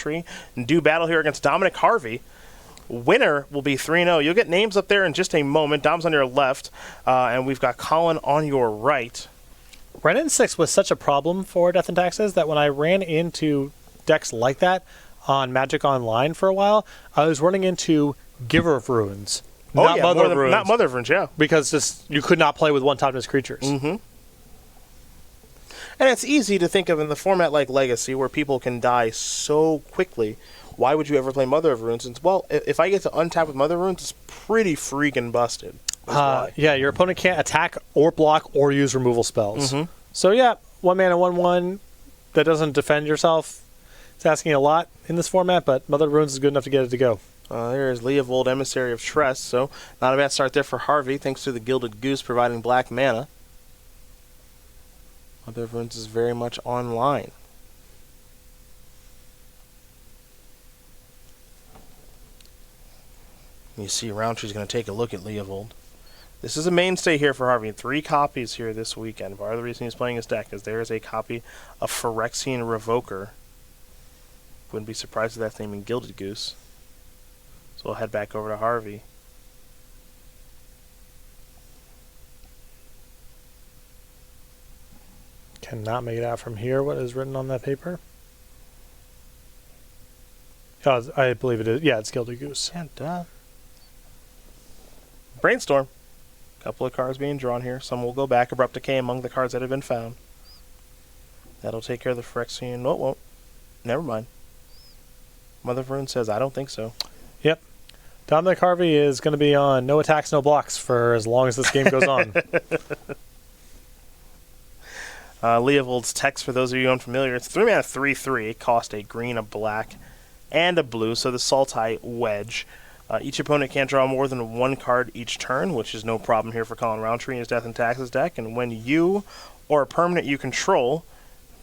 Rountree and do battle here against Dominic Harvey. Winner will be 3-0. You'll get names up there in just a moment. Dom's on your left, and we've got Collin on your right. Ren in 6 was such a problem for Death and Taxes that when I ran into decks like that on Magic Online for a while, I was running into Giver of Ruins. Not Mother of Ruins. Not Mother of Ruins, yeah. Because you could not play with one-toughness creatures. Mm-hmm. And it's easy to think of in the format like Legacy where people can die so quickly. Why would you ever play Mother of Ruins? And, well, if I get to untap with Mother of Ruins, it's pretty freaking busted. Yeah, your opponent can't attack or block or use removal spells. Mm-hmm. So, yeah, 1-mana, 1/1 that doesn't defend yourself. It's asking a lot in this format, but Mother of Ruins is good enough to get it to go. There's Leovold, Emissary of Tress, so not a bad start there for Harvey, thanks to the Gilded Goose providing black mana. Mother of Ruins is very much online. You see Rountree's going to take a look at Leovold. This is a mainstay here for Harvey. 3 copies here this weekend. Part of the reason he's playing his deck is there is a copy of Phyrexian Revoker. Wouldn't be surprised if that's naming Gilded Goose. So we'll head back over to Harvey. Cannot make it out from here. What is written on that paper? Oh, I believe it is. Yeah, it's Gilded Goose. Yeah, duh. Brainstorm. Couple of cards being drawn here. Some will go back. Abrupt Decay among the cards that have been found. That'll take care of the Phyrexian. No, it won't. Never mind. Mother of Runes says, I don't think so. Yep. Dominic Harvey is going to be on no attacks, no blocks for as long as this game goes on. Leovold's text, for those of you unfamiliar, it's 3-mana 3/3. It cost a green, a black, and a blue, so the Sultai Wedge. Each opponent can't draw more than 1 card each turn, which is no problem here for Collin Rountree in his Death and Taxes deck. And when you or a permanent you control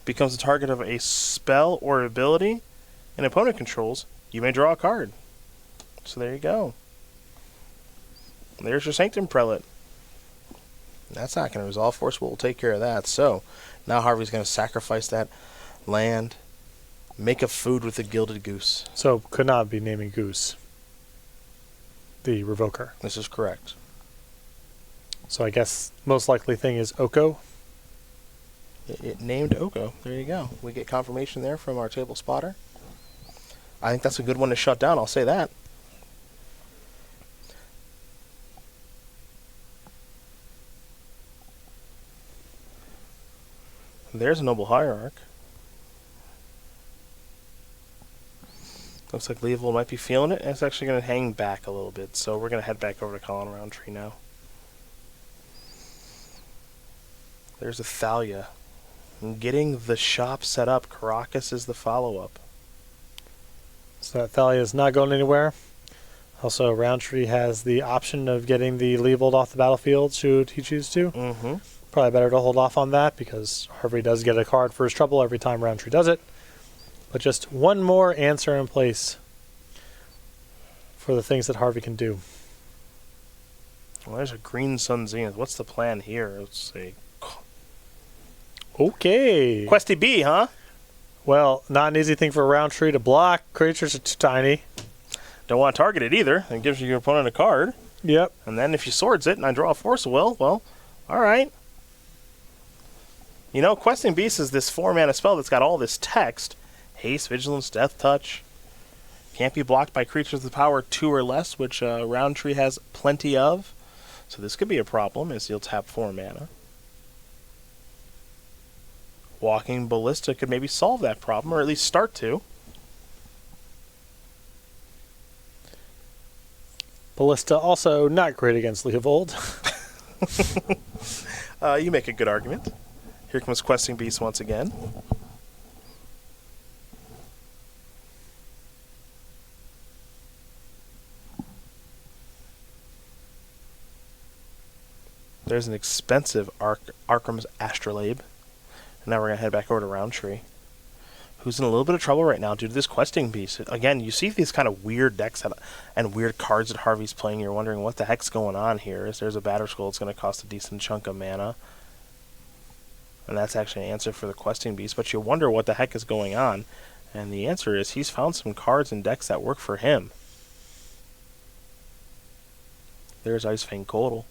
becomes the target of a spell or ability an opponent controls, you may draw a card. So there you go. There's your Sanctum Prelate. That's not going to resolve. Force will take care of that. So now Harvey's going to sacrifice that land, make a food with the Gilded Goose. So could not be naming Goose, the Revoker. This is correct. So I guess most likely thing is Oko. It named Oko. There you go. We get confirmation there from our table spotter. I think that's a good one to shut down. I'll say that. There's a Noble Hierarch. Looks like Leovold might be feeling it, and it's actually going to hang back a little bit. So we're going to head back over to Collin Rountree now. There's a Thalia. And getting the shop set up, Caracas is the follow-up. So that Thalia is not going anywhere. Also, Rountree has the option of getting the Leovold off the battlefield should he choose to. Mm-hmm. Probably better to hold off on that because Harvey does get a card for his trouble every time Rountree does it. But just one more answer in place for the things that Harvey can do. Well, there's a Green Sun Zenith. What's the plan here? Let's see. Okay. Questy B, huh? Well, not an easy thing for Rountree to block. Creatures are too tiny. Don't want to target it either. It gives your opponent a card. Yep. And then if you swords it and I draw a Force of Will, well, all right. You know, Questing Beast is this 4-mana spell that's got all this text. Haste, Vigilance, Death Touch. Can't be blocked by creatures with power 2 or less, which Rountree has plenty of. So this could be a problem as you'll tap 4 mana. Walking Ballista could maybe solve that problem, or at least start to. Ballista also not great against Leovold. You make a good argument. Here comes Questing Beast once again. There's an expensive Arkham's Astrolabe. And now we're going to head back over to Rountree, who's in a little bit of trouble right now due to this Questing Beast. Again, you see these kind of weird decks and weird cards that Harvey's playing. You're wondering what the heck's going on here. There's a Batterskull that's going to cost a decent chunk of mana. And that's actually an answer for the Questing Beast. But you wonder what the heck is going on. And the answer is he's found some cards and decks that work for him. There's Icefang Coatl.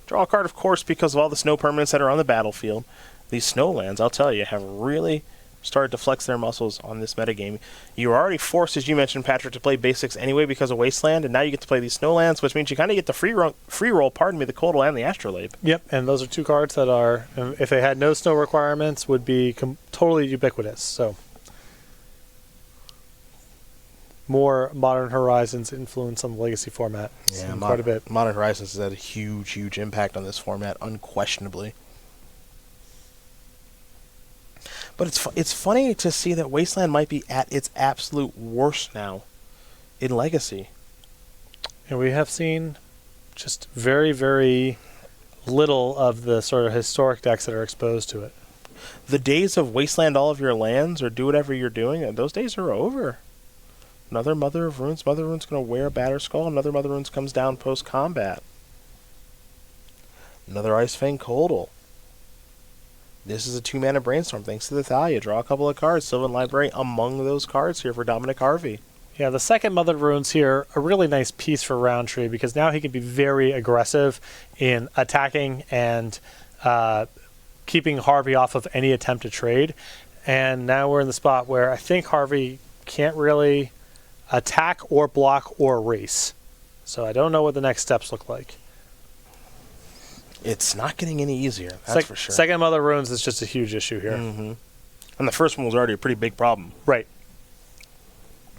Draw a card, of course, because of all the snow permanents that are on the battlefield. These snowlands, I'll tell you, have really started to flex their muscles on this metagame. You were already forced, as you mentioned, Patrick, to play basics anyway because of Wasteland, and now you get to play these snowlands, which means you kind of get the free roll, the Coatl and the Astrolabe. Yep, and those are two cards that are, if they had no snow requirements, would be totally ubiquitous. So more Modern Horizons influence on the Legacy format. Yeah, quite a bit. Modern Horizons has had a huge, huge impact on this format, unquestionably. But it's funny to see that Wasteland might be at its absolute worst now in Legacy. And we have seen just very, very little of the sort of historic decks that are exposed to it. The days of Wasteland all of your lands or do whatever you're doing, those days are over. Another Mother of Runes. Mother of Runes going to wear a Batterskull. Another Mother of Runes comes down post-combat. Another Icefang Coatl. This is a 2-mana Brainstorm, thanks to the Thalia. Draw a couple of cards. Sylvan Library among those cards here for Dominic Harvey. Yeah, the second Mother of Runes here, a really nice piece for Rountree because now he can be very aggressive in attacking and keeping Harvey off of any attempt to trade. And now we're in the spot where I think Harvey can't really attack or block or race. So I don't know what the next steps look like. It's not getting any easier, that's for sure. Second Mother of Runes is just a huge issue here. Mm-hmm. And the first one was already a pretty big problem. Right.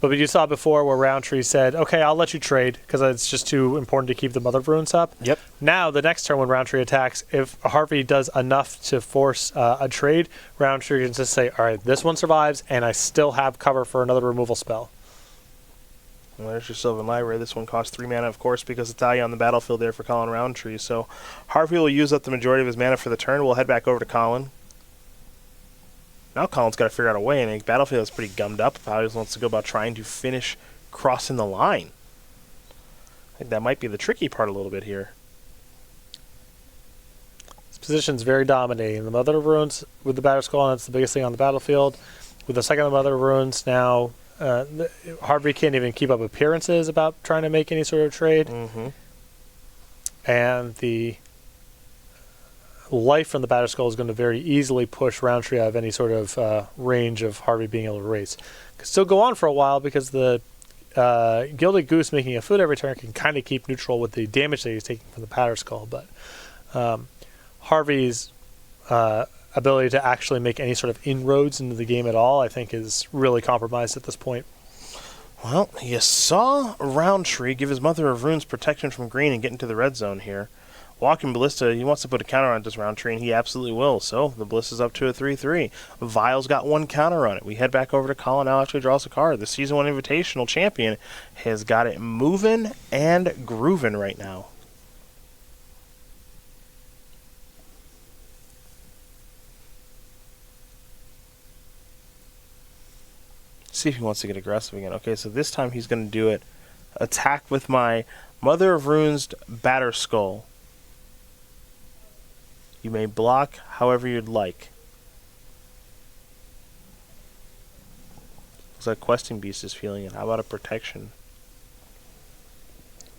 But you saw before where Rountree said, okay, I'll let you trade because it's just too important to keep the Mother of Runes up. Yep. Now, the next turn when Rountree attacks, if Harvey does enough to force a trade, Rountree can just say, all right, this one survives, and I still have cover for another removal spell. Well, there's your Sylvan Library. This one costs 3 mana, of course, because of Thalia on the battlefield there for Collin Rountree. So Harvey will use up the majority of his mana for the turn. We'll head back over to Collin. Now Collin's got to figure out a way, and the battlefield is pretty gummed up. How he wants to go about trying to finish crossing the line. I think that might be the tricky part a little bit here. This position's very dominating. The Mother of Runes with the Batterskull, and it's the biggest thing on the battlefield. With the second Mother of Runes now, Harvey can't even keep up appearances about trying to make any sort of trade. Mm-hmm. And the life from the Batterskull is going to very easily push Rountree out of any sort of range of Harvey being able to race. Could still go on for a while because the Gilded Goose making a food every turn can kind of keep neutral with the damage that he's taking from the Batterskull. But Harvey's ability to actually make any sort of inroads into the game at all, I think, is really compromised at this point. Well, you saw Rountree give his Mother of Runes protection from green and get into the red zone here. Walking Ballista, he wants to put a counter on this Rountree, and he absolutely will. So the Ballista's up to a 3-3. Vile's got one counter on it. We head back over to Collin now after he draws a card. The Season 1 Invitational champion has got it moving and grooving right now. See if he wants to get aggressive again. Okay, so this time he's going to do it. Attack with my Mother of Runes Batterskull. You may block however you'd like. Looks like Questing Beast is feeling it. How about a protection?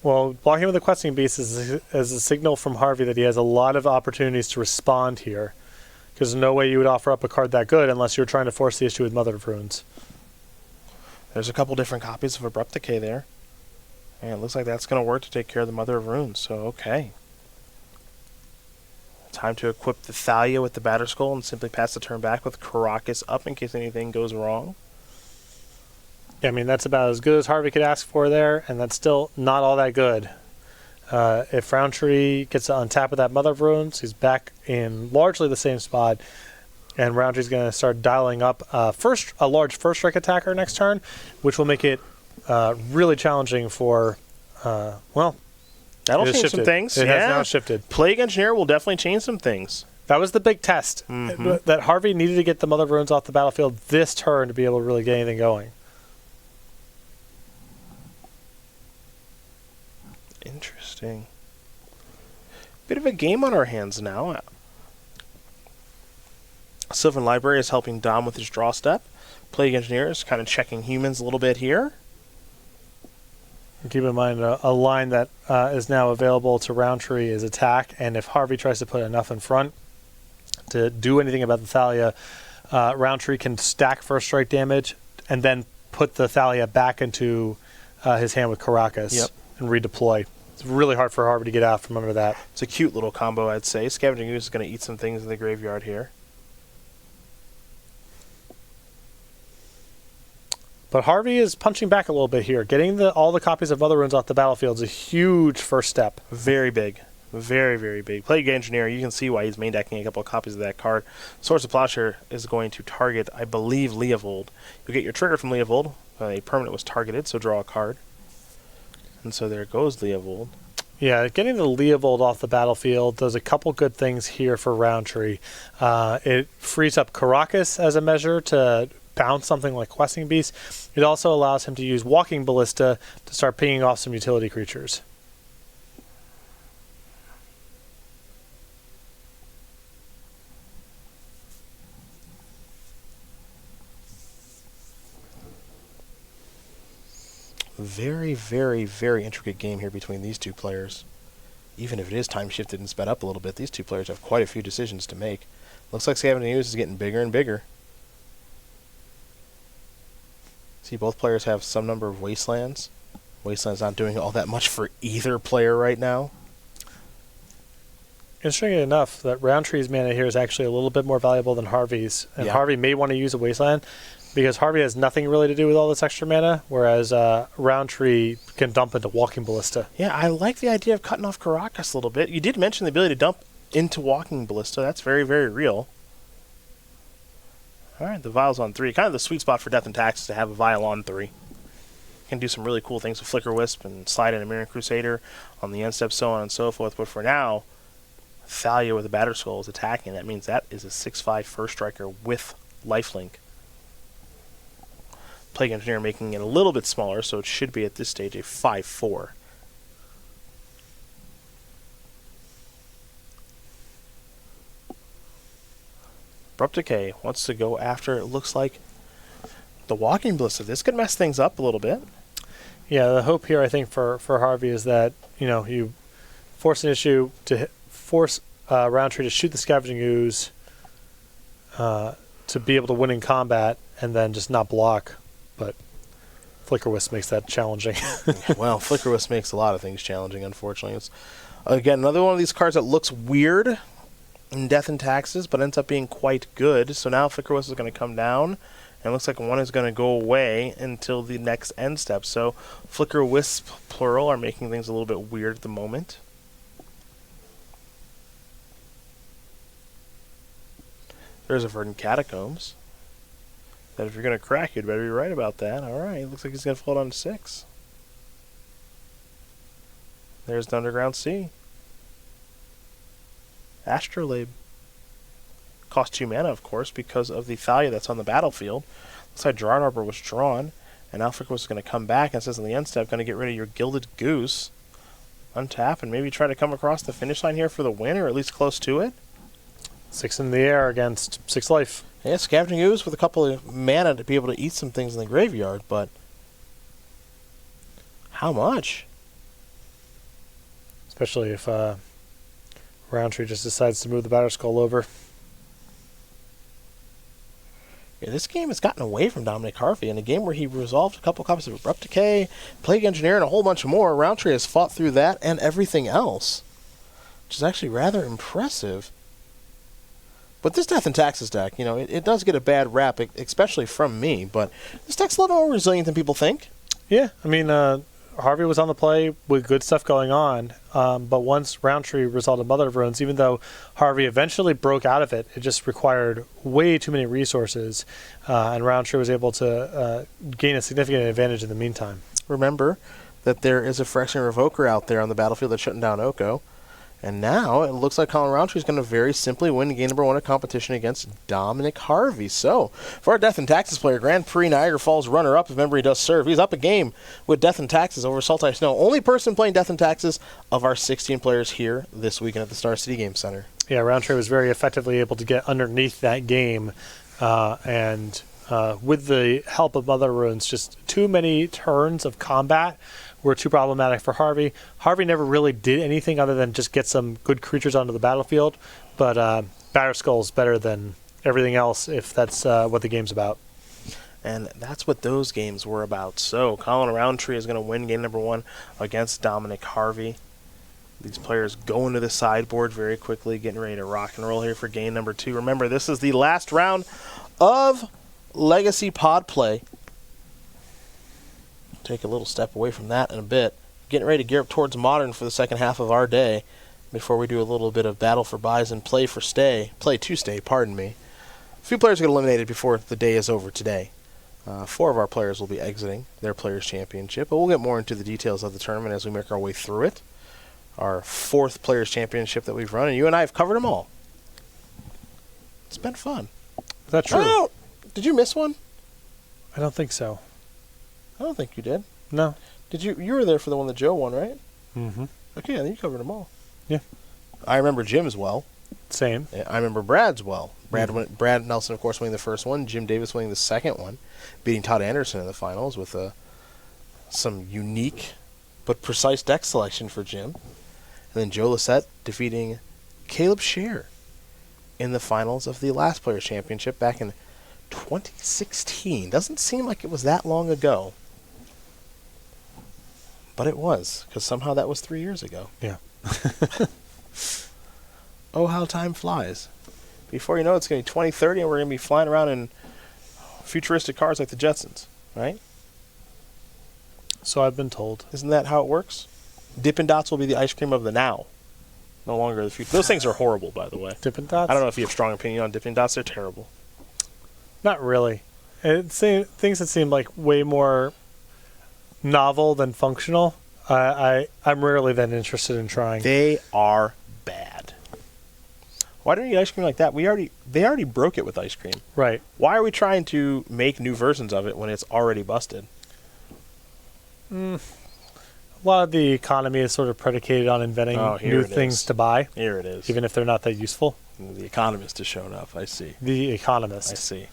Well, blocking with the Questing Beast is a signal from Harvey that he has a lot of opportunities to respond here. Because there's no way you would offer up a card that good unless you're trying to force the issue with Mother of Runes. There's a couple different copies of Abrupt Decay there. And it looks like that's going to work to take care of the Mother of Runes. So, okay. Time to equip the Thalia with the Batterskull and simply pass the turn back with Karakas up in case anything goes wrong. Yeah, I mean, that's about as good as Harvey could ask for there, and that's still not all that good. If Rountree gets to untap with that Mother of Runes, he's back in largely the same spot, and Roundtree's going to start dialing up a large first strike attacker next turn, which will make it really challenging for, that'll change some things. It has now shifted. Plague Engineer will definitely change some things. That was the big test. Mm-hmm. That Harvey needed to get the Mother of Runes off the battlefield this turn to be able to really get anything going. Interesting. Bit of a game on our hands now. Sylvan Library is helping Dom with his draw step. Plague Engineers kind of checking humans a little bit here. Keep in mind, a line that is now available to Rountree is attack, and if Harvey tries to put enough in front to do anything about the Thalia, Rountree can stack first strike damage and then put the Thalia back into his hand with Caracas and redeploy. It's really hard for Harvey to get out from under that. It's a cute little combo, I'd say. Scavenging Ooze is going to eat some things in the graveyard here. But Harvey is punching back a little bit here. Getting all the copies of Mother Runes off the battlefield is a huge first step. Very big. Very, very big. Plague Engineer, you can see why he's main decking a couple of copies of that card. Swords of Plowshare is going to target, I believe, Leovold. You'll get your trigger from Leovold. A permanent was targeted, so draw a card. And so there goes Leovold. Yeah, getting the Leovold off the battlefield does a couple good things here for Rountree. It frees up Caracas as a measure to bounce something like Questing Beast. It also allows him to use Walking Ballista to start pinging off some utility creatures. Very, very, very intricate game here between these two players. Even if it is time shifted and sped up a little bit, these two players have quite a few decisions to make. Looks like Scavenging Ooze is getting bigger and bigger. See, both players have some number of Wastelands. Wasteland's not doing all that much for either player right now. Interestingly enough, that Rountree's mana here is actually a little bit more valuable than Harvey's. And Harvey may want to use a Wasteland because Harvey has nothing really to do with all this extra mana, whereas Rountree can dump into Walking Ballista. Yeah, I like the idea of cutting off Caracas a little bit. You did mention the ability to dump into Walking Ballista. That's very, very real. All right, the Vial's on 3. Kind of the sweet spot for Death and Taxes to have a Vial on 3. Can do some really cool things with Flicker Wisp and slide in a Mirror Crusader on the end step, so on and so forth. But for now, Thalia with a Batter Skull is attacking. That means that is a 6/5 first striker with lifelink. Plague Engineer making it a little bit smaller, so it should be at this stage a 5/4. Abrupt Decay wants to go after, it looks like, the Walking Ballista. This could mess things up a little bit. Yeah, the hope here, I think, for Harvey is that, you force an issue to force Rountree to shoot the Scavenging Ooze to be able to win in combat and then just not block. But Flicker Wisp makes that challenging. Well, Flicker Wisp makes a lot of things challenging, unfortunately. It's, again, another one of these cards that looks weird in Death and Taxes, but ends up being quite good. So now Flicker Wisp is going to come down, and it looks like one is going to go away until the next end step. So Flicker Wisp, plural, are making things a little bit weird at the moment. There's a Verdant Catacombs. That if you're going to crack, you'd better be right about that. All right, looks like he's going to fall down to 6. There's the Underground Sea. Astrolabe. Cost 2 mana, of course, because of the Thalia that's on the battlefield. Looks like Gerard Arbor was drawn, and Alfric was going to come back and says on the end step, going to get rid of your Gilded Goose. Untap and maybe try to come across the finish line here for the win, or at least close to it. 6 in the air against 6 life. Yeah, Scavenging Ooze with a couple of mana to be able to eat some things in the graveyard, but how much? Especially if Rountree just decides to move the Batter Skull over. Yeah, this game has gotten away from Dominic Harvey. In a game where he resolved a couple copies of Abrupt Decay, Plague Engineer, and a whole bunch more, Rountree has fought through that and everything else, which is actually rather impressive. But this Death and Taxes deck, it does get a bad rap, especially from me, but this deck's a little more resilient than people think. Yeah, I mean, Harvey was on the play with good stuff going on, but once Rountree resolved a Mother of Runes, even though Harvey eventually broke out of it, it just required way too many resources, and Rountree was able to gain a significant advantage in the meantime. Remember that there is a Phyrexian Revoker out there on the battlefield that's shutting down Oko. And now it looks like Collin Rountree is going to very simply win game number 1 of competition against Dominic Harvey. So, for our Death and Taxes player, Grand Prix Niagara Falls runner-up, if memory does serve, he's up a game with Death and Taxes over Salty Snow. Only person playing Death and Taxes of our 16 players here this weekend at the Star City Game Center. Yeah, Rountree was very effectively able to get underneath that game and with the help of Mother Runes, just too many turns of combat were too problematic for Harvey. Harvey never really did anything other than just get some good creatures onto the battlefield, but Batterskull's better than everything else if that's what the game's about. And that's what those games were about. So, Collin Rountree is going to win game number 1 against Dominic Harvey. These players go into the sideboard very quickly, getting ready to rock and roll here for game number 2. Remember, this is the last round of Legacy Pod Play. Take a little step away from that in a bit. Getting ready to gear up towards Modern for the second half of our day before we do a little bit of Battle for Buys and Play to Stay, pardon me. A few players get eliminated before the day is over today. 4 of our players will be exiting their Players' Championship, but we'll get more into the details of the tournament as we make our way through it. Our 4th Players' Championship that we've run, and you and I have covered them all. It's been fun. Is that true? Oh, did you miss one? I don't think so. I don't think you did. No. Did you? You were there for the one that Joe won, right? Mm-hmm. Okay, then you covered them all. Yeah. I remember Jim's well. Same. I remember Brad's well. Brad Nelson, of course, winning the first one. Jim Davis winning the second one, beating Todd Anderson in the finals with some unique but precise deck selection for Jim. And then Joe Lissette defeating Caleb Scheer in the finals of the last Players' Championship back in 2016. Doesn't seem like it was that long ago. But it was, because somehow that was 3 years ago. Yeah. Oh, how time flies. Before you know it, it's going to be 2030, and we're going to be flying around in futuristic cars like the Jetsons, right? So I've been told. Isn't that how it works? Dippin' Dots will be the ice cream of the now, no longer the future. Those things are horrible, by the way. Dippin' Dots? I don't know if you have a strong opinion on Dippin' Dots. They're terrible. Not really. Things that seem like way more novel than functional, I'm rarely then interested in trying. They are bad. Why don't you eat ice cream like that? They already broke it with ice cream. Right. Why are we trying to make new versions of it when it's already busted? A lot of the economy is sort of predicated on inventing new things to buy. Here it is. Even if they're not that useful. The Economist has shown up. I see. The Economist. I see.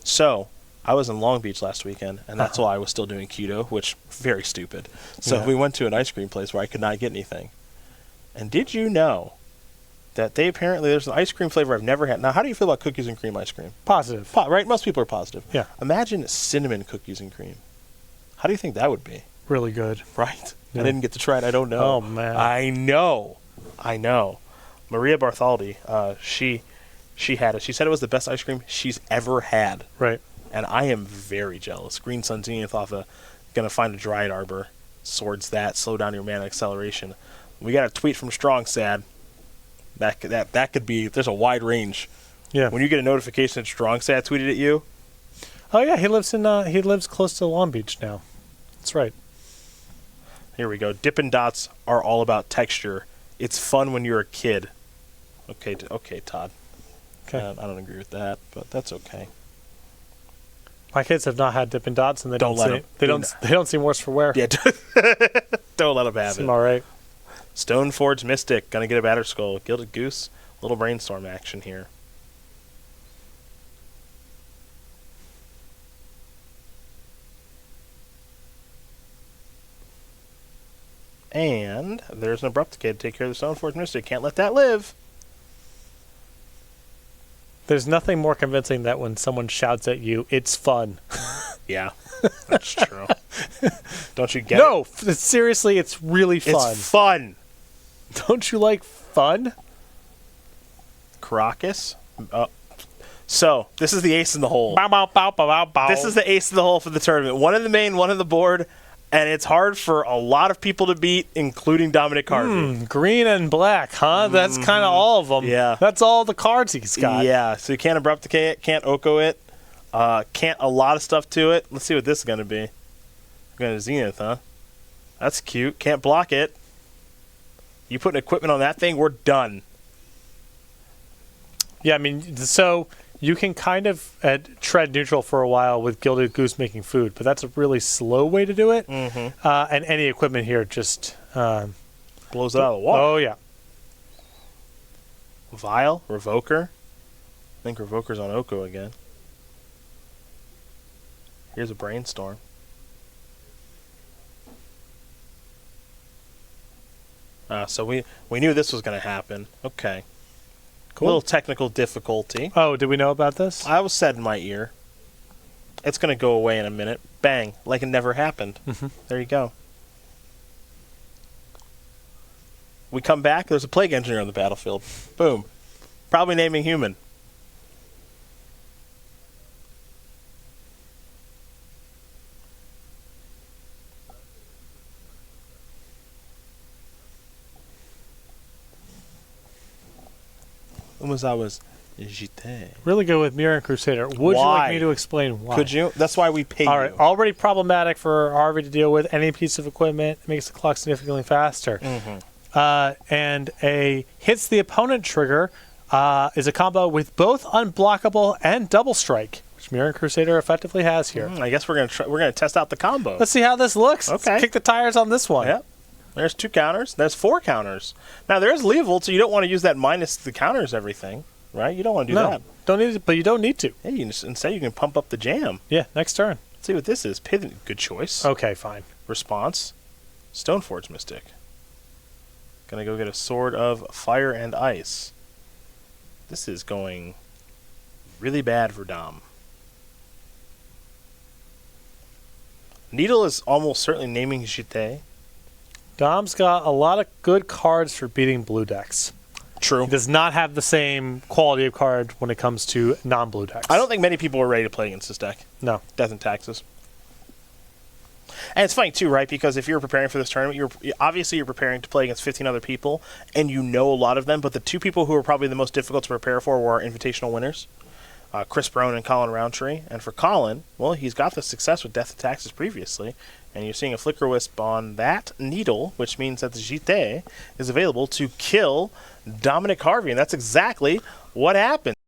So, I was in Long Beach last weekend, and that's why I was still doing keto, which very stupid. So we went to an ice cream place where I could not get anything. And did you know that there's an ice cream flavor I've never had. Now, how do you feel about cookies and cream ice cream? Positive. Right? Most people are positive. Yeah. Imagine cinnamon cookies and cream. How do you think that would be? Really good. Right? Yeah. I didn't get to try it. I don't know. Oh, man. I know. Maria Barthaldi, she had it. She said it was the best ice cream she's ever had. Right. And I am very jealous. Green Sun Zenith off Gonna Find a Dryad Arbor. Swords that. Slow down your mana acceleration. We got a tweet from Strong Sad. That could be, there's a wide range. Yeah. When you get a notification that Strong Sad tweeted at you. Oh yeah, he lives close to Long Beach now. That's right. Here we go. Dippin' Dots are all about texture. It's fun when you're a kid. Okay, Todd. Okay. I don't agree with that, but that's okay. My kids have not had Dippin' Dots, and they don't seem worse for wear. Yeah, don't let them have Seem it. all right. Stoneforge Mystic, gonna get a Batterskull. Gilded Goose, little brainstorm action here. And there's an Abrupt Decay to take care of the Stoneforge Mystic. Can't let that live. There's nothing more convincing than when someone shouts at you, "It's fun." Yeah, that's true. Don't you get it? No, seriously, it's really fun. It's fun. Don't you like fun? Caracas. So, this is the ace in the hole. Bow, bow, bow, bow, bow, bow. This is the ace in the hole for the tournament. One in the main, one in the board, and it's hard for a lot of people to beat, including Dominic Harvey. Green and black, huh? That's kind of all of them. Yeah. That's all the cards he's got. Yeah, so you can't Abrupt Decay it, can't Oko it, can't a lot of stuff to it. Let's see what this is going to be. I'm going to Zenith, huh? That's cute. Can't block it. You put an equipment on that thing, we're done. Yeah, I mean, so you can kind of tread neutral for a while with Gilded Goose making food, but that's a really slow way to do it. Mm-hmm. And any equipment here just blows it out of the water. Oh, yeah. Vial, Revoker. I think Revoker's on Oko again. Here's a brainstorm. So we knew this was going to happen. Okay. Cool. A little technical difficulty. Oh, did we know about this? I was said in my ear. It's going to go away in a minute. Bang. Like it never happened. There you go. We come back. There's a plague engineer on the battlefield. Boom. Probably naming human. Umazawa's JT. Really good with Mirror and Crusader. Would you like me to explain why? Could you? That's why we paid All right. you. Already problematic for Harvey to deal with. Any piece of equipment makes the clock significantly faster. And a hits the opponent trigger is a combo with both unblockable and double strike, which Mirror and Crusader effectively has here. I guess we're gonna test out the combo. Let's see how this looks. Okay. Let's kick the tires on this one. Yep. There's 2 counters. There's 4 counters. Now there's Leovold, so you don't want to use that minus the counters everything, right? You don't want to do that. Don't need it, but you don't need to. Hey, instead you can pump up the jam. Yeah, next turn. Let's see what this is. Pivot, good choice. Okay, fine. Response, Stoneforge Mystic. Gonna go get a Sword of Fire and Ice. This is going really bad for Dom. Needle is almost certainly naming JT. Dom's got a lot of good cards for beating blue decks. True. He does not have the same quality of card when it comes to non-blue decks. I don't think many people are ready to play against this deck. No. Death and Taxes. And it's funny, too, right? Because if you're preparing for this tournament, you're preparing to play against 15 other people, and you know a lot of them, but the 2 people who are probably the most difficult to prepare for were our invitational winners, Chris Brown and Collin Rountree. And for Collin, well, he's got the success with Death and Taxes previously, and you're seeing a Flicker Wisp on that Needle, which means that the JT is available to kill Dominic Harvey, and that's exactly what happened.